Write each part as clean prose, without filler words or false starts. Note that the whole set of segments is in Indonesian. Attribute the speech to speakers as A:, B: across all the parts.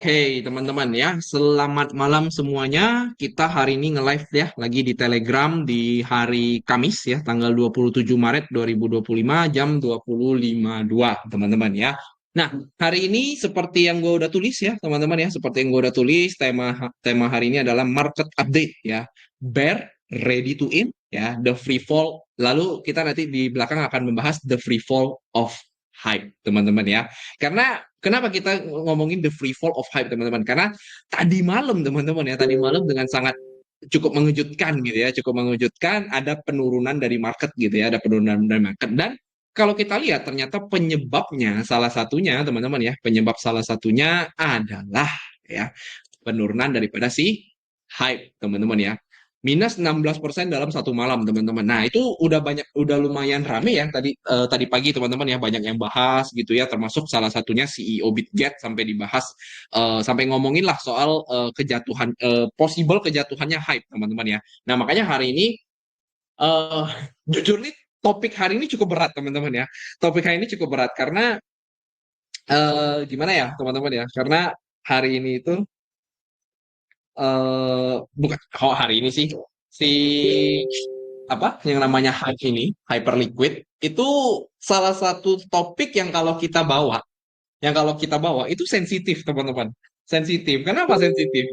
A: Hey teman-teman ya, selamat malam semuanya. Kita hari ini nge-live ya, lagi di Telegram di hari Kamis ya, tanggal 27 Maret 2025 jam 20.52 teman-teman ya. Nah, hari ini seperti yang gue udah tulis ya, teman-teman ya, seperti yang gue udah tulis, tema hari ini adalah market update ya. Bear, ready to in ya, the free fall. Lalu kita nanti di belakang akan membahas the free fall of hype, teman-teman ya. Karena kenapa kita ngomongin the free fall of hype, teman-teman? Karena tadi malam, teman-teman ya, tadi malam dengan sangat cukup mengejutkan gitu ya, cukup mengejutkan ada penurunan dari market gitu ya, ada penurunan dari market. Dan kalau kita lihat ternyata penyebabnya salah satunya, teman-teman ya, penyebab salah satunya adalah ya penurunan daripada si hype, teman-teman ya. Minus 16% dalam satu malam, teman-teman. Nah, itu udah lumayan rame ya tadi pagi, teman-teman ya, banyak yang bahas gitu ya, termasuk salah satunya CEO Bitget sampai dibahas sampai ngomongin lah soal possible kejatuhannya hype, teman-teman ya. Nah, makanya hari ini eh jujur nih topik hari ini cukup berat, teman-teman ya. Topik hari ini cukup berat karena gimana ya, teman-teman ya? Karena hari ini itu bukan kalau hari ini sih si apa yang namanya hype ini hyperliquid itu salah satu topik yang kalau kita bawa itu sensitif, teman-teman. Sensitif. Kenapa sensitif?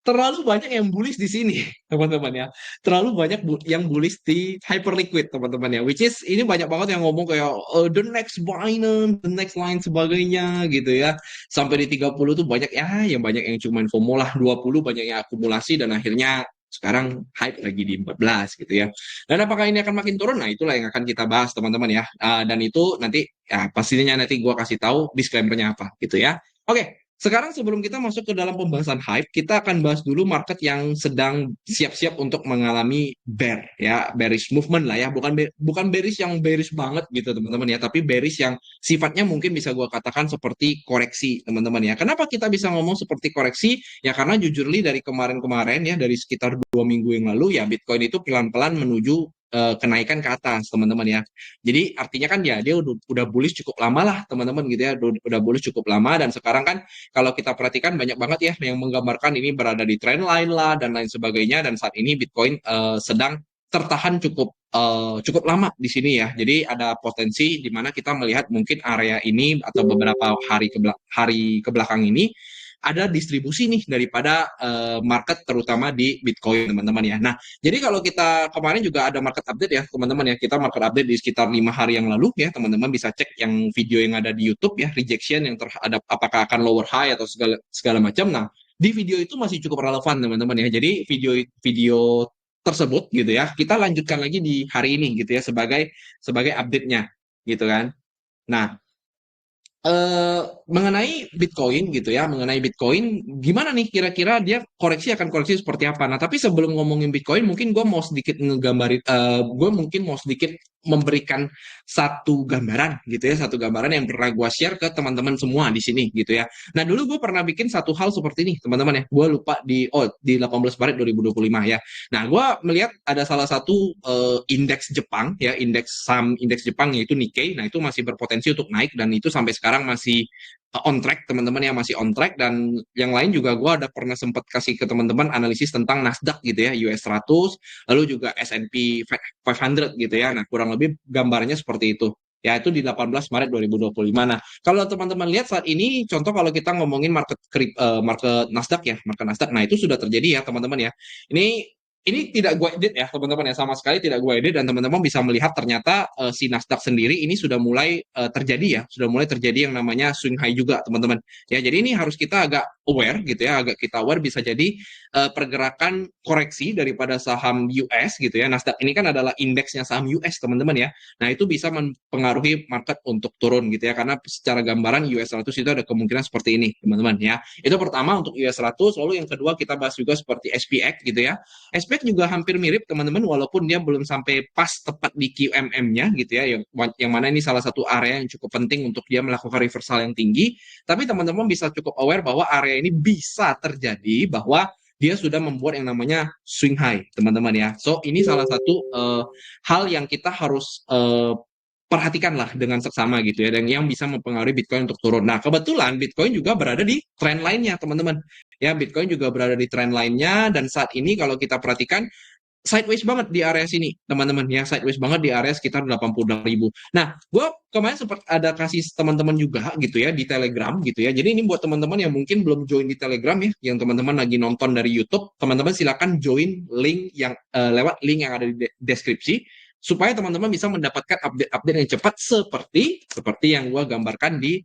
A: Terlalu banyak yang bullish di sini, teman-teman ya. Terlalu banyak yang bullish di hyperliquid, teman-teman ya. Which is ini banyak banget yang ngomong kayak the next Binance, the next lain sebagainya gitu ya. Sampai di 30 tuh banyak ya, yang banyak yang cuma FOMO lah, 20 banyak yang akumulasi dan akhirnya sekarang hype lagi di 14 gitu ya. Dan apakah ini akan makin turun? Nah, itulah yang akan kita bahas, teman-teman ya. Dan itu nanti ya pastinya nanti gua kasih tahu disclaimer-nya apa gitu ya. Oke, sekarang sebelum kita masuk ke dalam pembahasan hype, kita akan bahas dulu market yang sedang siap-siap untuk mengalami bear ya, bearish movement lah ya, bukan bearish yang bearish banget gitu teman-teman ya, tapi bearish yang sifatnya mungkin bisa gua katakan seperti koreksi, teman-teman ya. Kenapa kita bisa ngomong seperti koreksi? Ya karena jujur li dari kemarin-kemarin ya, dari sekitar 2 minggu yang lalu ya, Bitcoin itu pelan-pelan menuju kenaikan ke atas, teman-teman ya. Jadi artinya kan ya dia udah bullish cukup lama lah, teman-teman gitu ya, udah bullish cukup lama. Dan sekarang kan kalau kita perhatikan banyak banget ya yang menggambarkan ini berada di trendline lah dan lain sebagainya, dan saat ini Bitcoin sedang tertahan cukup lama di sini ya. Jadi ada potensi di mana kita melihat mungkin area ini atau beberapa hari kebelakang ini ada distribusi nih daripada market terutama di Bitcoin, teman-teman ya. Nah, jadi kalau kita kemarin juga ada market update ya, teman-teman ya. Kita market update di sekitar 5 hari yang lalu ya, teman-teman bisa cek yang video yang ada di YouTube ya, rejection yang terhadap apakah akan lower high atau segala segala macam. Nah, di video itu masih cukup relevan, teman-teman ya. Jadi video-video tersebut gitu ya, kita lanjutkan lagi di hari ini gitu ya sebagai sebagai update-nya gitu kan. Nah, mengenai Bitcoin gitu ya, mengenai Bitcoin, gimana nih kira-kira dia akan koreksi seperti apa? Nah, tapi sebelum ngomongin Bitcoin, mungkin gue mau sedikit gue mungkin mau sedikit memberikan satu gambaran gitu ya, satu gambaran yang pernah gue share ke teman-teman semua di sini gitu ya. Nah, dulu gue pernah bikin satu hal seperti ini, teman-teman ya. Gue lupa di 18 Maret 2025 ya. Nah, gue melihat ada salah satu indeks Jepang ya, indeks Jepang yaitu Nikkei. Nah, itu masih berpotensi untuk naik dan itu sampai sekarang masih on track, teman-teman ya, masih on track. Dan yang lain juga gue ada pernah sempat kasih ke teman-teman analisis tentang Nasdaq gitu ya, US 100, lalu juga S&P 500 gitu ya. Nah, kurang lebih gambarnya seperti itu. Ya, itu di 18 Maret 2025. Nah, kalau teman-teman lihat saat ini, contoh kalau kita ngomongin market Nasdaq ya, market Nasdaq, nah itu sudah terjadi ya, teman-teman ya. Ini ini tidak gue edit ya, teman-teman ya, sama sekali tidak gue edit, dan teman-teman bisa melihat ternyata si Nasdaq sendiri ini sudah mulai terjadi ya, sudah mulai terjadi yang namanya swing high juga, teman-teman. Ya, jadi ini harus kita agak aware gitu ya, agak kita aware bisa jadi pergerakan koreksi daripada saham US gitu ya. Nasdaq ini kan adalah indeksnya saham US, teman-teman ya. Nah, itu bisa mempengaruhi market untuk turun gitu ya, karena secara gambaran US 100 itu ada kemungkinan seperti ini, teman-teman ya. Itu pertama untuk US 100, lalu yang kedua kita bahas juga seperti SPX gitu ya. SPX juga hampir mirip, teman-teman, walaupun dia belum sampai pas tepat di QMM-nya gitu ya, yang mana ini salah satu area yang cukup penting untuk dia melakukan reversal yang tinggi. Tapi teman-teman bisa cukup aware bahwa area ini bisa terjadi bahwa dia sudah membuat yang namanya swing high, teman-teman ya. So ini salah satu hal yang kita harus perhatikanlah dengan seksama gitu ya, dan yang bisa mempengaruhi Bitcoin untuk turun. Nah, kebetulan Bitcoin juga berada di tren lainnya, teman-teman. Ya, Bitcoin juga berada di tren lainnya, dan saat ini kalau kita perhatikan sideways banget di area sini, teman-teman ya, sideways banget di area sekitar 86.000. Nah, gue kemarin sempat ada kasih teman-teman juga gitu ya di Telegram gitu ya. Jadi ini buat teman-teman yang mungkin belum join di Telegram ya, yang teman-teman lagi nonton dari YouTube, teman-teman silakan join link yang lewat link yang ada di deskripsi supaya teman-teman bisa mendapatkan update-update yang cepat seperti yang gue gambarkan di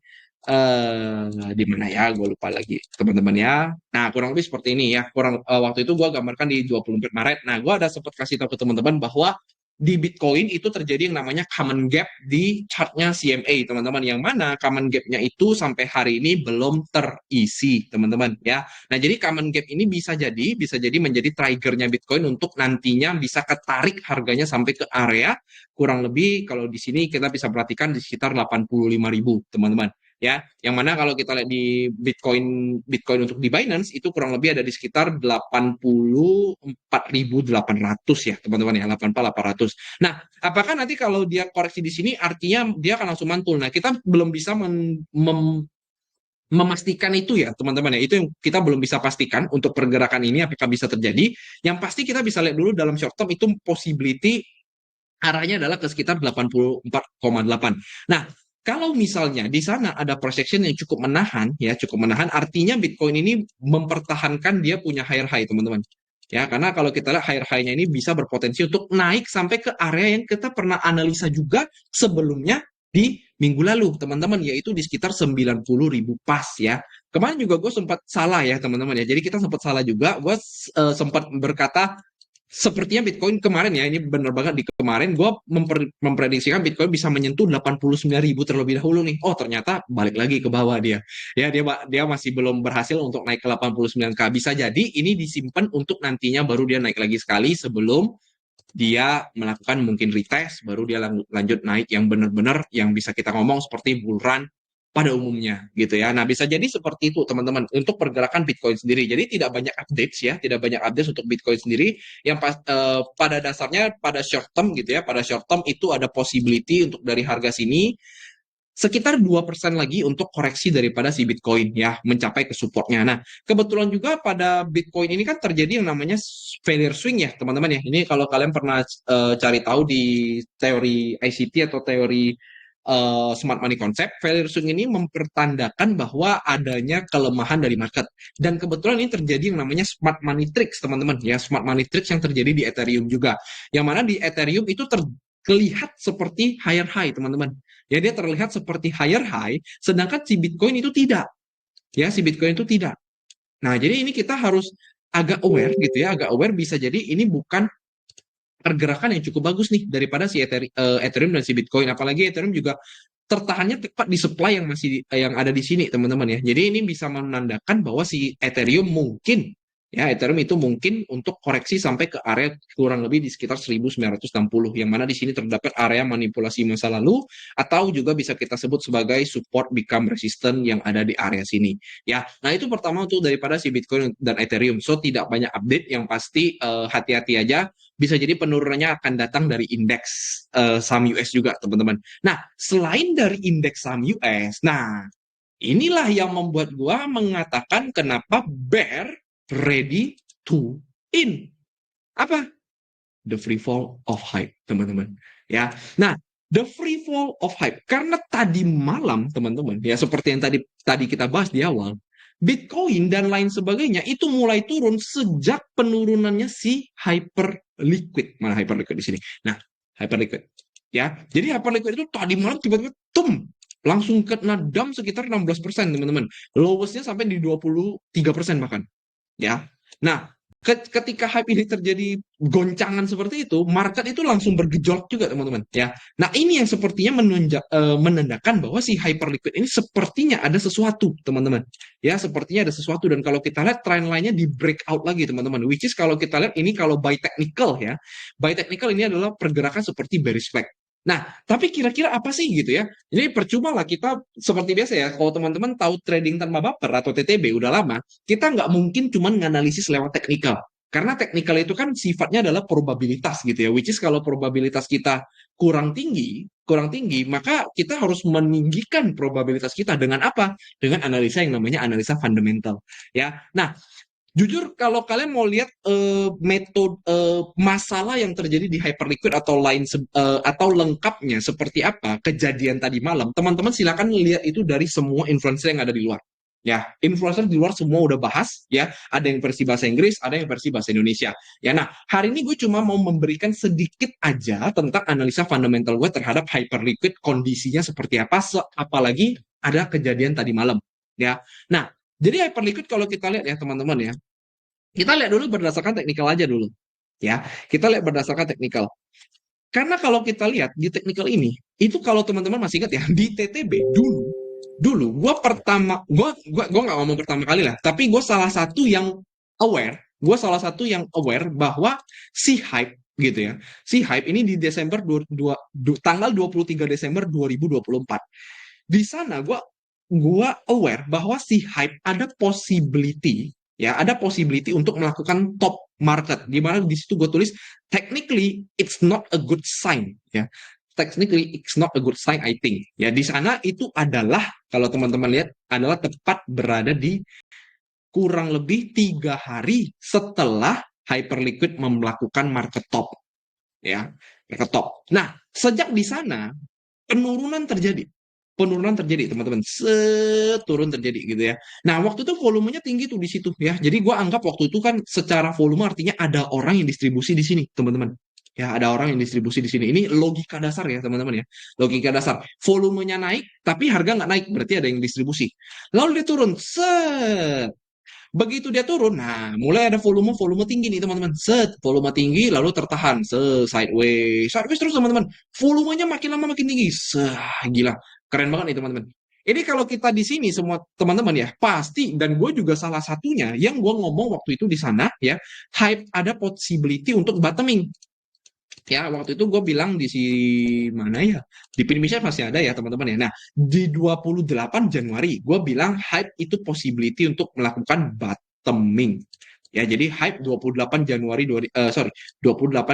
A: mana ya, gue lupa lagi teman-teman ya. Nah, kurang lebih seperti ini ya. Waktu itu gue gambarkan di 24 Maret. Nah, gue ada sempat kasih tahu ke teman-teman bahwa di Bitcoin itu terjadi yang namanya common gap di chartnya CMA, teman-teman. Yang mana common gapnya itu sampai hari ini belum terisi, teman-teman ya. Nah, jadi common gap ini bisa jadi menjadi triggernya Bitcoin untuk nantinya bisa ketarik harganya sampai ke area kurang lebih kalau di sini kita bisa perhatikan di sekitar 85.000, teman-teman ya, yang mana kalau kita lihat di Bitcoin Bitcoin untuk di Binance itu kurang lebih ada di sekitar 84.800 ya teman-teman ya, 84.800. Nah, apakah nanti kalau dia koreksi di sini artinya dia akan langsung mantul? Nah, kita belum bisa memastikan itu ya teman-teman ya, itu yang kita belum bisa pastikan untuk pergerakan ini apakah bisa terjadi. Yang pasti kita bisa lihat dulu dalam short term itu possibility arahnya adalah ke sekitar 84,8. Nah, kalau misalnya di sana ada projection yang cukup menahan, ya cukup menahan, artinya Bitcoin ini mempertahankan dia punya higher high, teman-teman. Ya, karena kalau kita lihat higher high-nya ini bisa berpotensi untuk naik sampai ke area yang kita pernah analisa juga sebelumnya di minggu lalu, teman-teman, yaitu di sekitar 90.000 pas ya. Kemarin juga gue sempat salah ya, teman-teman ya. Jadi kita sempat salah juga. Gue sempat berkata sepertinya Bitcoin kemarin ya, ini benar banget di kemarin gue memprediksikan Bitcoin bisa menyentuh 89.000 terlebih dahulu nih. Oh, ternyata balik lagi ke bawah dia. Ya, dia masih belum berhasil untuk naik ke 89K. Bisa jadi ini disimpan untuk nantinya baru dia naik lagi sekali sebelum dia melakukan mungkin retest, baru dia lanjut naik yang benar-benar yang bisa kita ngomong seperti bull run pada umumnya gitu ya. Nah, bisa jadi seperti itu teman-teman untuk pergerakan Bitcoin sendiri. Jadi tidak banyak updates ya, tidak banyak updates untuk Bitcoin sendiri yang pada dasarnya pada short term gitu ya. Pada short term itu ada possibility untuk dari harga sini sekitar 2% lagi untuk koreksi daripada si Bitcoin ya, mencapai ke supportnya. Nah, kebetulan juga pada Bitcoin ini kan terjadi yang namanya failure swing ya, teman-teman ya. Ini kalau kalian pernah cari tahu di teori ICT atau teori smart money concept, failure swing ini mempertandakan bahwa adanya kelemahan dari market. Dan kebetulan ini terjadi yang namanya smart money tricks, teman-teman ya, smart money tricks yang terjadi di Ethereum juga. Yang mana di Ethereum itu terlihat seperti higher high, teman-teman. Ya, dia terlihat seperti higher high, sedangkan si Bitcoin itu tidak. Ya, si Bitcoin itu tidak. Nah, jadi ini kita harus agak aware gitu ya, agak aware bisa jadi ini bukan pergerakan yang cukup bagus nih daripada si Ethereum dan si Bitcoin. Apalagi Ethereum juga tertahannya tepat di supply yang ada di sini, teman-teman ya. Jadi ini bisa menandakan bahwa si Ethereum mungkin ya, Ethereum itu mungkin untuk koreksi sampai ke area kurang lebih di sekitar 1960, yang mana di sini terdapat area manipulasi masa lalu atau juga bisa kita sebut sebagai support become resistant yang ada di area sini ya. Nah, itu pertama untuk daripada si Bitcoin dan Ethereum. So tidak banyak update, yang pasti hati-hati aja, bisa jadi penurunannya akan datang dari indeks saham US juga, teman-teman. Nah, selain dari indeks saham US, nah inilah yang membuat gua mengatakan kenapa bear ready to in. Apa? The free fall of hype, teman-teman. Ya. Nah, the free fall of hype karena tadi malam, teman-teman, ya seperti yang tadi kita bahas di awal, Bitcoin dan lain sebagainya itu mulai turun sejak penurunannya si Hyperliquid. Mana Hyperliquid di sini? Nah, Hyperliquid. Ya, jadi Hyperliquid itu tadi malam tiba-tiba langsung kena dump sekitar 16%, teman-teman. Lowestnya sampai di 23% bahkan. Ya. Nah, ketika hype ini terjadi goncangan seperti itu, market itu langsung bergejolak juga, teman-teman. Ya. Nah, ini yang sepertinya menandakan bahwa si Hyperliquid ini sepertinya ada sesuatu, teman-teman. Ya, sepertinya ada sesuatu, dan kalau kita lihat trend line-nya di breakout lagi, teman-teman. Which is kalau kita lihat ini kalau by technical ya. By technical ini adalah pergerakan seperti bearish flag. Nah, tapi kira-kira apa sih gitu ya? Jadi percuma lah kita seperti biasa ya, kalau teman-teman tahu trading tanpa baper atau TTB udah lama, kita nggak mungkin cuma nganalisis lewat teknikal. Karena technical itu kan sifatnya adalah probabilitas gitu ya, which is kalau probabilitas kita kurang tinggi, maka kita harus meninggikan probabilitas kita dengan apa? Dengan analisa yang namanya analisa fundamental, ya. Nah, jujur kalau kalian mau lihat metode masalah yang terjadi di hyperliquid atau atau lengkapnya seperti apa kejadian tadi malam, teman-teman silakan lihat itu dari semua influencer yang ada di luar. Ya, influencer di luar semua udah bahas, ya. Ada yang versi bahasa Inggris, ada yang versi bahasa Indonesia. Ya, nah, hari ini gue cuma mau memberikan sedikit aja tentang analisa fundamental gue terhadap hyperliquid, kondisinya seperti apa, apalagi ada kejadian tadi malam. Ya, nah, jadi hyperliquid kalau kita lihat ya teman-teman ya, kita lihat dulu berdasarkan teknikal aja dulu. Ya, kita lihat berdasarkan teknikal. Karena kalau kita lihat di teknikal ini, itu kalau teman-teman masih ingat ya, di TTB dulu gue nggak ngomong pertama kali lah, tapi gue salah satu yang aware bahwa si hype gitu ya, si hype ini di Desember tanggal 23 Desember 2024. Di sana gua aware bahwa si hype ada possibility untuk melakukan top market, di mana di situ gue tulis technically it's not a good sign, ya. Technically it's not a good sign, I think, ya. Di sana itu adalah, kalau teman-teman lihat, adalah tepat berada di kurang lebih 3 hari setelah Hyperliquid melakukan market top, ya, market top. Nah, sejak di sana penurunan terjadi teman-teman, seturun terjadi gitu ya. Nah, waktu itu volumenya tinggi tuh di situ ya, jadi gua anggap waktu itu kan secara volume artinya ada orang yang distribusi di sini teman-teman, ya. Ada orang yang distribusi di sini, ini logika dasar ya teman-teman ya, logika dasar. Volumenya naik tapi harga nggak naik, berarti ada yang distribusi. Lalu dia turun, begitu dia turun, nah mulai ada volume tinggi nih teman-teman, volume tinggi lalu tertahan, sideways terus teman-teman, volumenya makin lama makin tinggi, gila, keren banget nih teman-teman. Ini kalau kita di sini semua teman-teman ya pasti, dan gue juga salah satunya yang gue ngomong waktu itu di sana ya, hype ada possibility untuk bottoming. Ya, waktu itu gue bilang di si mana ya? Di Indonesia masih ada ya teman-teman ya. Nah, di 28 Januari gue bilang hype itu possibility untuk melakukan bottoming. Ya, jadi hype 28 Januari 28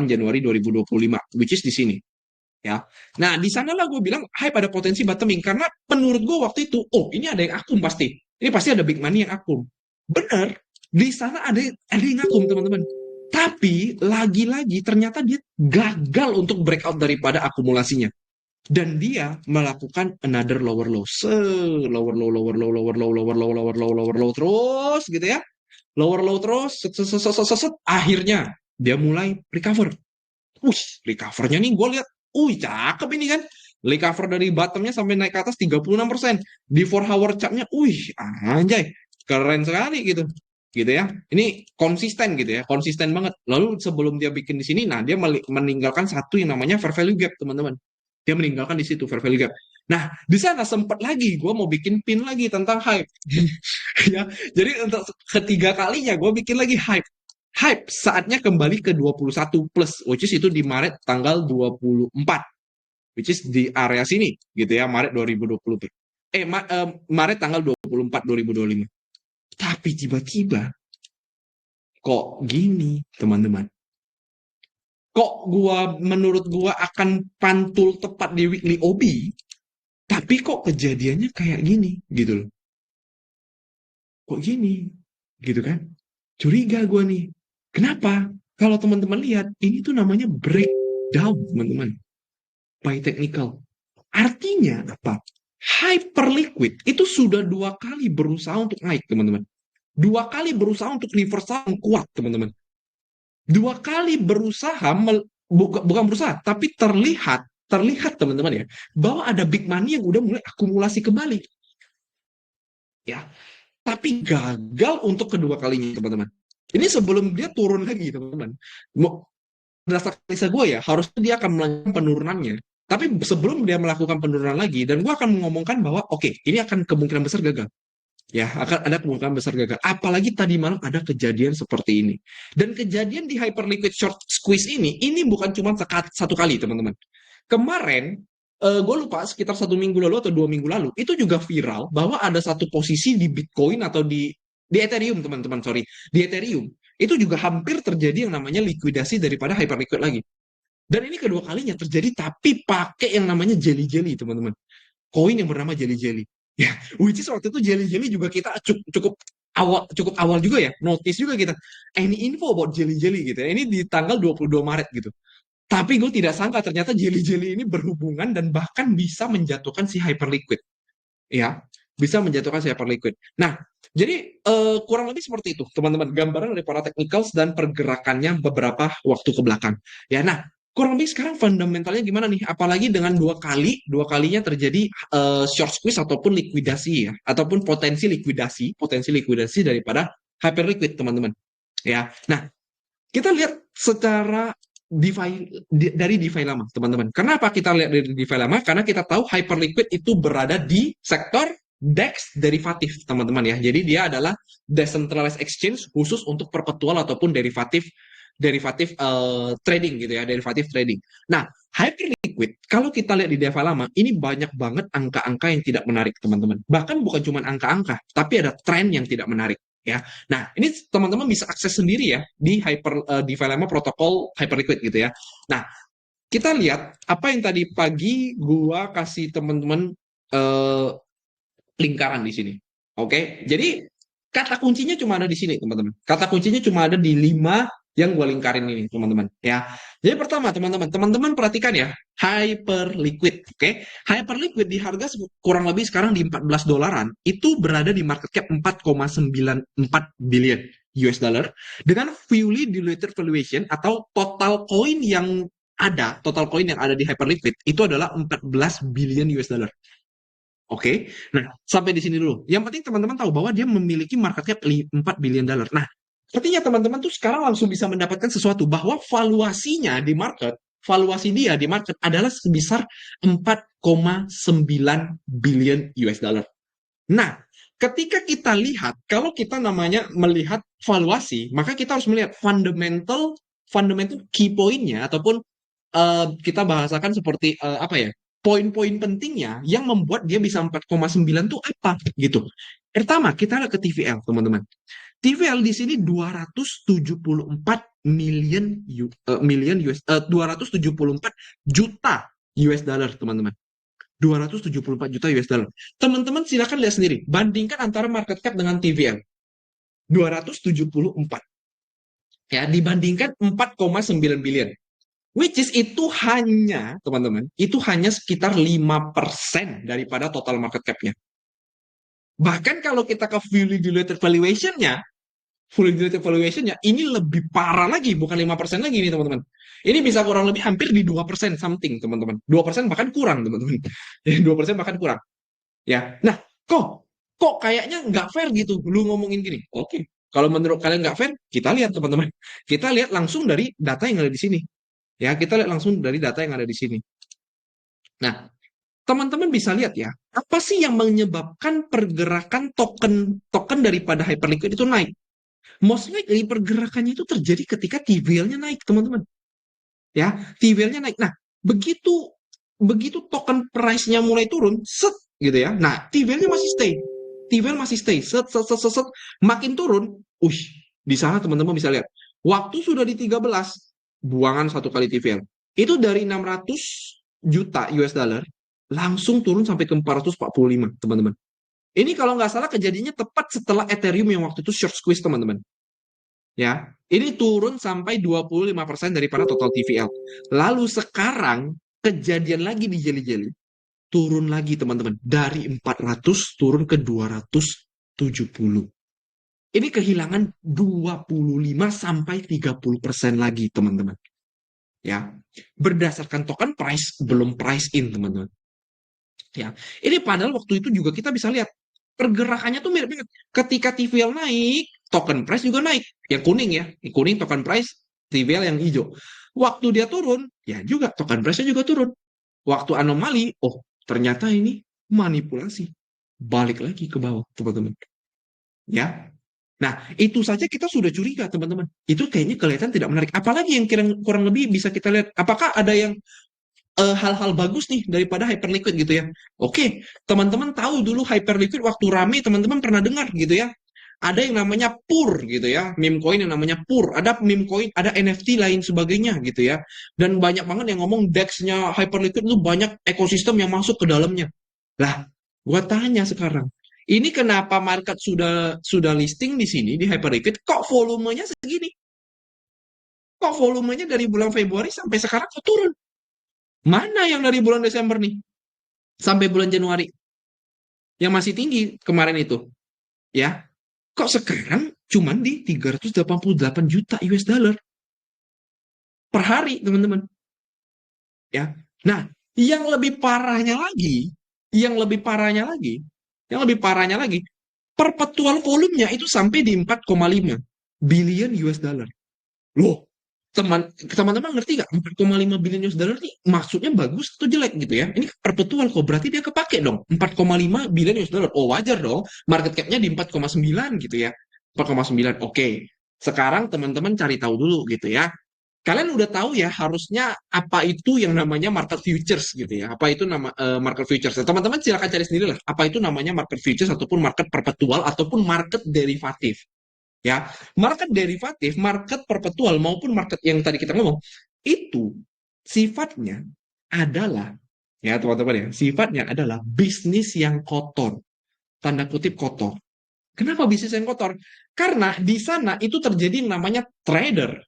A: Januari 2025, which is di sini. Ya. Nah, di sanalah gue bilang hype ada potensi bottoming, karena menurut gue waktu itu, oh, ini ada yang akum pasti. Ini pasti ada big money yang akum. Bener, di sana ada yang akum teman-teman. Tapi lagi-lagi ternyata dia gagal untuk breakout daripada akumulasinya. Dan dia melakukan another lower low. Lower low, lower low, lower low, lower low, lower low, lower low terus gitu ya. Lower low terus, akhirnya dia mulai recover. Recovernya nih gue lihat, cakep ini kan. Recover dari bottomnya sampai naik ke atas 36%. Di 4 hour chartnya, anjay, keren sekali gitu. Gitu ya. Ini konsisten gitu ya, konsisten banget. Lalu sebelum dia bikin di sini, nah dia meninggalkan satu yang namanya fair value gap, teman-teman. Dia meninggalkan di situ fair value gap. Nah, di sana sempat lagi gue mau bikin pin lagi tentang hype. Ya, jadi untuk ketiga kalinya gue bikin lagi hype. Hype saatnya kembali ke 21 plus, which is itu di Maret tanggal 24, which is di area sini gitu ya, Maret 2020. Maret tanggal 24 2025. Tapi tiba-tiba kok gini, teman-teman? Kok menurut gua akan pantul tepat di weekly OB, tapi kok kejadiannya kayak gini gitu loh. Kok gini? Gitu kan? Curiga gua nih. Kenapa? Kalau teman-teman lihat, ini tuh namanya breakdown, teman-teman. By technical. Artinya apa? Hyperliquid itu sudah 2 kali berusaha untuk naik, teman-teman. 2 kali berusaha untuk reversal yang kuat, teman-teman. 2 kali berusaha, bukan berusaha, tapi terlihat teman-teman ya, bahwa ada big money yang udah mulai akumulasi kembali. Ya, tapi gagal untuk kedua kalinya, teman-teman. Ini sebelum dia turun lagi, teman-teman. Berdasarkan analisa gue ya, harusnya dia akan melakukan penurunannya. Tapi sebelum dia melakukan penurunan lagi, dan gue akan mengomongkan bahwa, oke, ini akan kemungkinan besar gagal. Ya, akan ada kemungkinan besar gagal. Apalagi tadi malam ada kejadian seperti ini. Dan kejadian di hyperliquid short squeeze ini bukan cuma satu kali, teman-teman. Kemarin, gue lupa sekitar 1 minggu lalu atau 2 minggu lalu, itu juga viral bahwa ada satu posisi di Bitcoin atau di Ethereum, teman-teman, sorry. Di Ethereum. itu juga hampir terjadi yang namanya likuidasi daripada hyperliquid lagi. Dan ini kedua kalinya terjadi tapi pakai yang namanya jelly-jelly, teman-teman. Koin yang bernama jelly-jelly. Ya, which is waktu itu jelly-jelly juga kita cukup awal juga ya, notice juga kita. Any info about jelly-jelly gitu ya. Ini di tanggal 22 Maret gitu. Tapi gue tidak sangka ternyata jelly-jelly ini berhubungan dan bahkan bisa menjatuhkan si hyperliquid. Ya, bisa menjatuhkan si hyperliquid. Nah, jadi kurang lebih seperti itu, teman-teman. Gambaran dari para technicals dan pergerakannya beberapa waktu ke belakang. Ya, nah, kurang lebih sekarang fundamentalnya gimana nih? Apalagi dengan dua kalinya terjadi short squeeze ataupun likuidasi ya, ataupun potensi likuidasi daripada hyperliquid, teman-teman. Ya, nah kita lihat secara dari DeFi lama, teman-teman. Kenapa kita lihat dari DeFi lama? Karena kita tahu Hyperliquid itu berada di sektor DEX derivatif, teman-teman ya. Jadi dia adalah decentralized exchange khusus untuk perpetual ataupun derivatif trading gitu ya, derivatif trading. Nah, Hyperliquid, kalau kita lihat di DeFi lama, ini banyak banget angka-angka yang tidak menarik, teman-teman. Bahkan bukan cuma angka-angka, tapi ada tren yang tidak menarik. Ya, nah ini teman-teman bisa akses sendiri ya di Velema protokol Hyperliquid gitu ya. Nah, kita lihat apa yang tadi pagi gua kasih teman-teman eh, lingkaran di sini. Oke, jadi kata kuncinya cuma ada di sini, teman-teman. Kata kuncinya cuma ada di 5 yang gue lingkarin ini, teman-teman. Ya. Jadi pertama, teman-teman perhatikan ya, Hyperliquid, oke? Hyperliquid di harga kurang lebih sekarang di 14 dolaran, itu berada di market cap 4,94 billion US dollar dengan fully diluted valuation atau total coin yang total coin yang ada di Hyperliquid itu adalah 14 billion US dollar. Oke, nah sampai di sini dulu. Yang penting teman-teman tahu bahwa dia memiliki market cap 4 billion dollar. Nah, artinya teman-teman tuh sekarang langsung bisa mendapatkan sesuatu bahwa valuasi dia di market adalah sebesar 4,9 billion US dollar. Nah, ketika kita lihat, kalau kita namanya melihat valuasi, maka kita harus melihat fundamental key point-nya ataupun kita bahasakan seperti apa ya? Poin-poin pentingnya yang membuat dia bisa 4,9 tuh apa gitu. Pertama, kita lihat ke TVL, teman-teman. TVL di sini 274 million 274 juta US dollar, teman-teman. 274 juta US dollar. Teman-teman silakan lihat sendiri, bandingkan antara market cap dengan TVL. 274. Ya, dibandingkan 4,9 billion. Which is itu hanya, teman-teman, itu hanya sekitar 5% daripada total market cap-nya. Bahkan kalau kita ke fully diluted valuation-nya, ini lebih parah lagi, bukan 5% lagi nih, teman-teman. Ini bisa kurang lebih hampir di 2% something, teman-teman. 2% bahkan kurang, teman-teman. 2% bahkan kurang. Ya, nah, kok kayaknya nggak fair gitu, lu ngomongin gini. Oke, kalau menurut kalian nggak fair, kita lihat, teman-teman. Kita lihat langsung dari data yang ada di sini. Ya, kita lihat langsung dari data yang ada di sini. Nah, teman-teman bisa lihat ya, apa sih yang menyebabkan pergerakan token daripada Hyperliquid itu naik? Most likely pergerakannya itu terjadi ketika TVL-nya naik, teman-teman. Ya, TVL-nya naik. Nah, begitu begitu token price-nya mulai turun, set gitu ya. Nah, TVL-nya masih stay. TVL masih stay. Set, set, set, set, set. Makin turun, di sana teman-teman bisa lihat. Waktu sudah di 13, buangan satu kali TVL. Itu dari 600 juta US dollar, langsung turun sampai ke 445, teman-teman. Ini kalau nggak salah kejadiannya tepat setelah Ethereum yang waktu itu short squeeze, teman-teman. Ya, ini turun sampai 25% daripada total TVL. Lalu sekarang kejadian lagi di Jelly-Jelly. Turun lagi, teman-teman. Dari 400 turun ke 270. Ini kehilangan 25 sampai 30% lagi, teman-teman. Ya, berdasarkan token price belum price in, teman-teman. Ya, ini padahal waktu itu juga kita bisa lihat pergerakannya tuh mirip-mirip. Ketika TVL naik, token price juga naik. Yang kuning ya, yang kuning token price, TVL yang hijau. Waktu dia turun, ya juga token price-nya juga turun. Waktu anomali, ternyata ini manipulasi. Balik lagi ke bawah, teman-teman. Ya. Nah, itu saja kita sudah curiga, teman-teman. Itu kayaknya kelihatan tidak menarik. Apalagi yang kurang lebih bisa kita lihat. Apakah ada yang hal-hal bagus nih daripada Hyperliquid gitu ya? Oke, teman-teman tahu dulu Hyperliquid waktu rame, teman-teman pernah dengar gitu ya? ada yang namanya pur gitu ya, meme coin yang namanya pur, ada meme coin, ada NFT lain sebagainya gitu ya. Dan banyak banget yang ngomong DEX-nya Hyperliquid itu banyak ekosistem yang masuk ke dalamnya. Lah, gua tanya sekarang, ini kenapa market sudah listing di sini di Hyperliquid kok volumenya segini? Kok volumenya dari bulan Februari sampai sekarang kok turun? Mana yang dari bulan Desember nih sampai bulan Januari yang masih tinggi kemarin itu, ya? Kok sekarang cuman di 388 juta US dollar per hari, teman-teman. Ya. Nah, yang lebih parahnya lagi, yang lebih parahnya lagi, yang lebih parahnya lagi, perpetual volumenya itu sampai di 4,5 billion US dollar. Loh, teman-teman ngerti nggak 4,5 billion US dollar ini maksudnya bagus atau jelek gitu ya? Ini perpetual kok, berarti dia kepake dong. 4,5 billion US dollar. Oh, wajar dong. Market cap-nya di 4,9 gitu ya. 4,9. Oke. Sekarang teman-teman cari tahu dulu gitu ya. Kalian udah tahu ya harusnya apa itu yang namanya market futures gitu ya. Apa itu nama market futures. Nah, teman-teman silakan cari sendiri lah. Apa itu namanya market futures ataupun market perpetual ataupun market derivatif. Ya, market derivatif, market perpetual maupun market yang tadi kita ngomong itu sifatnya adalah ya teman-teman ya, sifatnya adalah bisnis yang kotor. Tanda kutip kotor. Kenapa bisnis yang kotor? Karena di sana itu terjadi yang namanya trader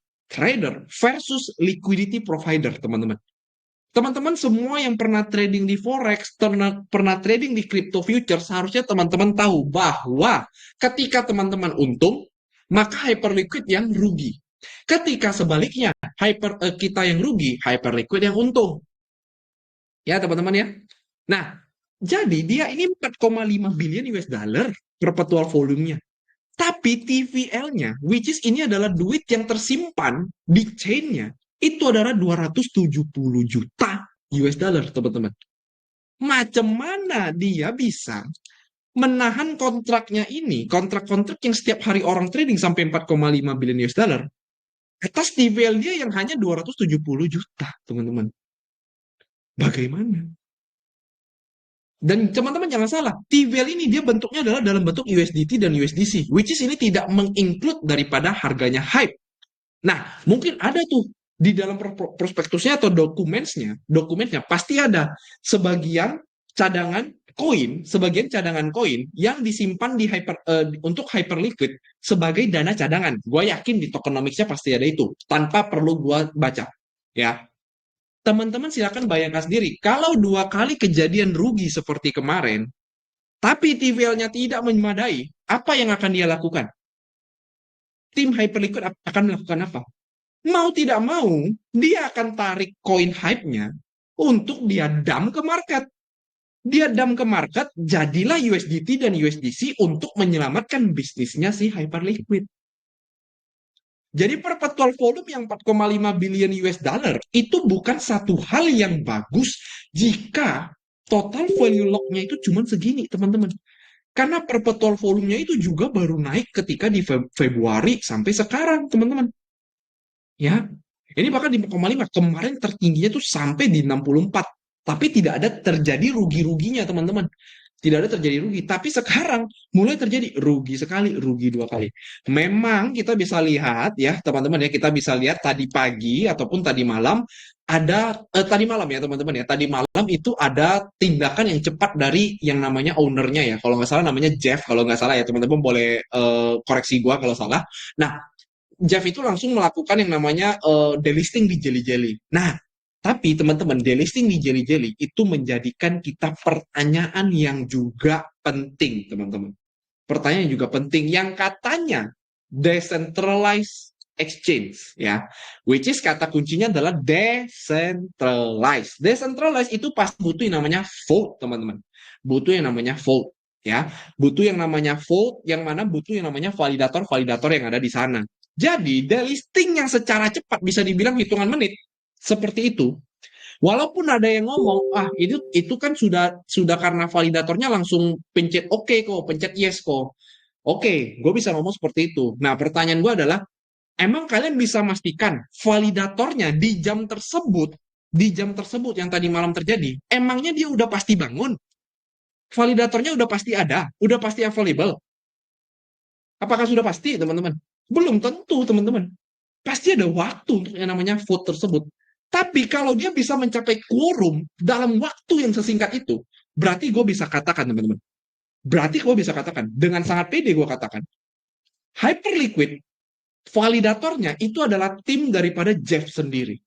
A: versus liquidity provider, teman-teman. Teman-teman semua yang pernah trading di forex, pernah trading di crypto futures, seharusnya teman-teman tahu bahwa ketika teman-teman untung, maka hyperliquid yang rugi. Ketika sebaliknya, kita yang rugi, hyperliquid yang untung. Ya, teman-teman ya. Nah, jadi dia ini 4,5 billion US dollar perpetual volumenya. Tapi TVL-nya, which is ini adalah duit yang tersimpan di chain-nya, itu adalah 270 juta US dollar, teman-teman. Macam mana dia bisa menahan kontraknya ini, kontrak-kontrak yang setiap hari orang trading sampai 4,5 billion US dollar, atas TVL dia yang hanya 270 juta, teman-teman. Bagaimana? Dan teman-teman jangan salah, TVL ini dia bentuknya adalah dalam bentuk USDT dan USDC, which is ini tidak menginclude daripada harganya hype. Nah, mungkin ada tuh di dalam prospektusnya atau dokumennya pasti ada sebagian cadangan koin yang disimpan untuk hyperliquid sebagai dana cadangan. Gue yakin di tokenomicsnya pasti ada itu, tanpa perlu gue baca. Ya, teman-teman silakan bayangkan sendiri, kalau 2 kali kejadian rugi seperti kemarin, tapi TVL-nya tidak memadai, apa yang akan dia lakukan? Tim Hyperliquid akan melakukan apa? Mau tidak mau, dia akan tarik koin hype-nya untuk dia dump ke market. Dia dump ke market, jadilah USDT dan USDC untuk menyelamatkan bisnisnya si Hyperliquid. Jadi perpetual volume yang 4,5 billion US dollar itu bukan satu hal yang bagus jika total value lock-nya itu cuma segini, teman-teman. Karena perpetual volume-nya itu juga baru naik ketika di Februari sampai sekarang, teman-teman. Ya, ini bahkan di 4,5. Kemarin tertingginya tuh sampai di 64. Tapi tidak ada terjadi rugi-ruginya, teman-teman. Tidak ada terjadi rugi. Tapi sekarang mulai terjadi rugi sekali, rugi 2 kali. Memang kita bisa lihat ya, teman-teman ya, kita bisa lihat tadi pagi ataupun tadi malam ada tadi malam ya, teman-teman ya. Tadi malam itu ada tindakan yang cepat dari yang namanya ownernya ya. Kalau nggak salah namanya Jeff, kalau nggak salah ya, teman-teman boleh koreksi gua kalau salah. Nah, Jeff itu langsung melakukan yang namanya delisting di Jelly Jelly. Nah, tapi teman-teman, delisting di Jelly Jelly itu menjadikan kita pertanyaan yang juga penting, teman-teman. Pertanyaan yang juga penting yang katanya decentralized exchange ya, which is kata kuncinya adalah decentralized. Decentralized itu pasti butuh yang namanya vote, teman-teman. Butuh yang namanya vote ya, butuh yang namanya vote, yang mana butuh yang namanya validator-validator yang ada di sana. Jadi, delisting yang secara cepat bisa dibilang hitungan menit seperti itu. Walaupun ada yang ngomong, ah itu kan sudah karena validatornya langsung pencet oke kok, pencet yes kok. Oke, gue bisa ngomong seperti itu. Nah, pertanyaan gue adalah, emang kalian bisa memastikan validatornya di jam tersebut yang tadi malam terjadi, emangnya dia udah pasti bangun? Validatornya udah pasti ada, udah pasti available. Apakah sudah pasti, teman-teman? Belum tentu, teman-teman. Pasti ada waktu untuk yang namanya vote tersebut. Tapi kalau dia bisa mencapai quorum dalam waktu yang sesingkat itu, berarti gue bisa katakan, teman-teman. Berarti gue bisa katakan, dengan sangat pede gue katakan, Hyperliquid, validatornya itu adalah tim daripada Jeff sendiri.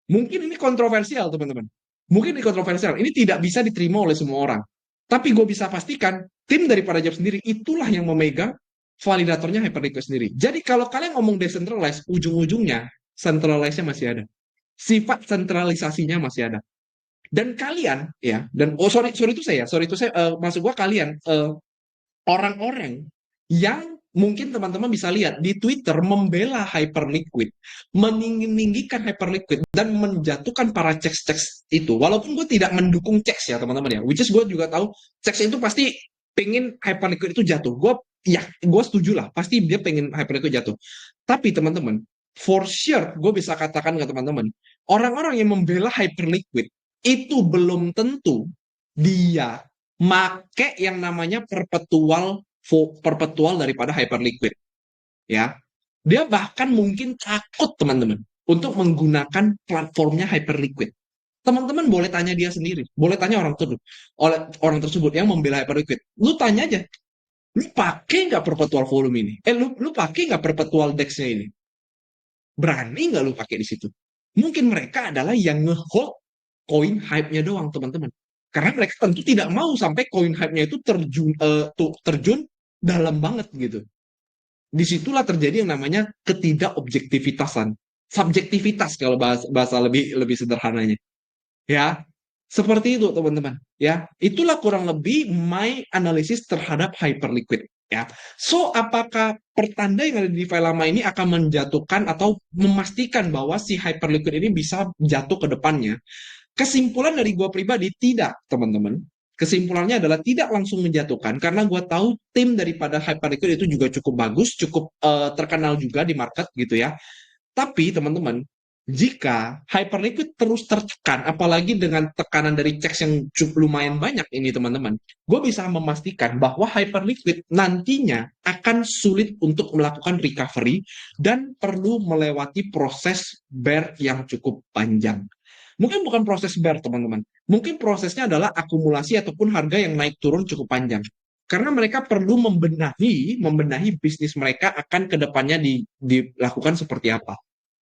A: Mungkin ini kontroversial, teman-teman. Mungkin ini kontroversial. Ini tidak bisa diterima oleh semua orang. Tapi gue bisa pastikan, tim daripada Jeff sendiri itulah yang memegang validatornya Hyperliquid sendiri. Jadi kalau kalian ngomong decentralized, ujung-ujungnya centralized-nya masih ada. Sifat sentralisasinya masih ada. Dan kalian, ya, dan oh sorry itu saya, maksud gue kalian, orang-orang yang mungkin teman-teman bisa lihat di Twitter membela Hyperliquid, meninggikan Hyperliquid dan menjatuhkan para ceks-ceks itu. Walaupun gue tidak mendukung ceks ya teman-teman ya, which is gue juga tahu ceks itu pasti pengen Hyperliquid itu jatuh. Gue setuju lah, pasti dia pengen Hyperliquid jatuh. Tapi teman-teman, for sure gue bisa katakan ke teman-teman, orang-orang yang membela Hyperliquid itu belum tentu dia make yang namanya perpetual daripada Hyperliquid, ya. Dia bahkan mungkin takut, teman-teman, untuk menggunakan platformnya Hyperliquid. Teman-teman boleh tanya dia sendiri, boleh tanya orang tersebut yang membela Hyperliquid. Lu tanya aja, lu pakai nggak perpetual volume ini? Lu pakai nggak perpetual dex-nya ini? Berani nggak lu pakai di situ? Mungkin mereka adalah yang ngehold koin hype-nya doang, teman-teman. Karena mereka tentu tidak mau sampai koin hype-nya itu terjun dalam banget gitu. Disitulah terjadi yang namanya ketidakobjektivitasan. Subjektivitas kalau bahasa lebih lebih sederhananya. Ya, seperti itu teman-teman. Ya, itulah kurang lebih my analisis terhadap Hyperliquid. Ya, so apakah pertanda yang ada di file lama ini akan menjatuhkan atau memastikan bahwa si Hyperliquid ini bisa jatuh ke depannya? Kesimpulan dari gue pribadi tidak, teman-teman. Kesimpulannya adalah tidak langsung menjatuhkan karena gue tahu tim daripada Hyperliquid itu juga cukup bagus, cukup terkenal juga di market gitu ya. Tapi teman-teman, jika Hyperliquid terus tertekan, apalagi dengan tekanan dari checks yang cukup lumayan banyak ini teman-teman, gue bisa memastikan bahwa Hyperliquid nantinya akan sulit untuk melakukan recovery dan perlu melewati proses bear yang cukup panjang. Mungkin bukan proses bear, teman-teman. Mungkin prosesnya adalah akumulasi ataupun harga yang naik turun cukup panjang. Karena mereka perlu membenahi bisnis mereka akan kedepannya dilakukan seperti apa.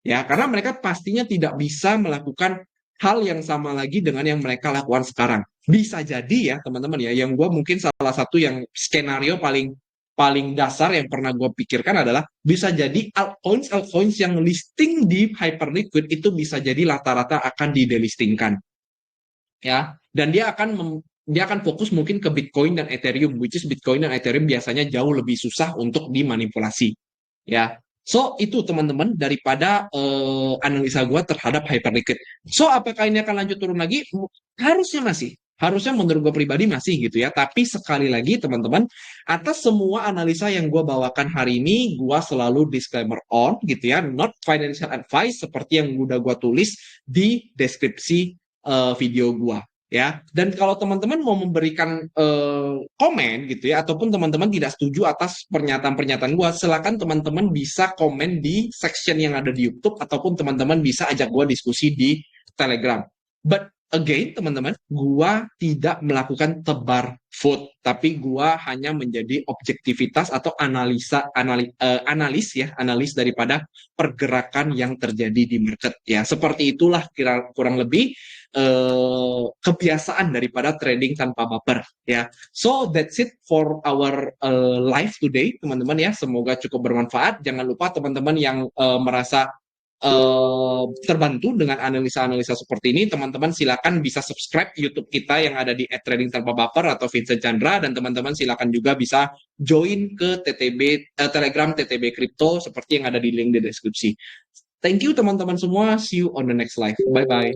A: Ya, karena mereka pastinya tidak bisa melakukan hal yang sama lagi dengan yang mereka lakukan sekarang. Bisa jadi ya, teman-teman ya, yang gue mungkin salah satu yang skenario paling paling dasar yang pernah gue pikirkan adalah bisa jadi altcoins yang listing di Hyperliquid itu bisa jadi rata-rata akan di-delistingkan, ya, dan dia akan fokus mungkin ke Bitcoin dan Ethereum, which is Bitcoin dan Ethereum biasanya jauh lebih susah untuk dimanipulasi, ya. So itu teman-teman daripada analisa gue terhadap Hyperliquid. So apakah ini akan lanjut turun lagi? Harusnya masih. Harusnya menurut gue pribadi masih gitu ya. Tapi sekali lagi teman-teman, atas semua analisa yang gue bawakan hari ini, gue selalu disclaimer on gitu ya. Not financial advice seperti yang udah gue tulis di deskripsi video gue. Ya, dan kalau teman-teman mau memberikan komen gitu ya, ataupun teman-teman tidak setuju atas pernyataan-pernyataan gue, silakan teman-teman bisa komen di section yang ada di YouTube, ataupun teman-teman bisa ajak gue diskusi di Telegram. But again, teman-teman, gue tidak melakukan tebar vote, tapi gue hanya menjadi objektivitas atau analis daripada pergerakan yang terjadi di market. Ya, seperti itulah kurang lebih kebiasaan daripada trading tanpa baper ya. So that's it for our live today, teman-teman ya. Semoga cukup bermanfaat. Jangan lupa teman-teman yang merasa terbantu dengan analisa-analisa seperti ini, teman-teman silakan bisa subscribe YouTube kita yang ada di @trading tanpa baper atau Vincent Chandra, dan teman-teman silakan juga bisa join ke Telegram TTB Crypto seperti yang ada di link di deskripsi. Thank you teman-teman semua. See you on the next live. Bye bye.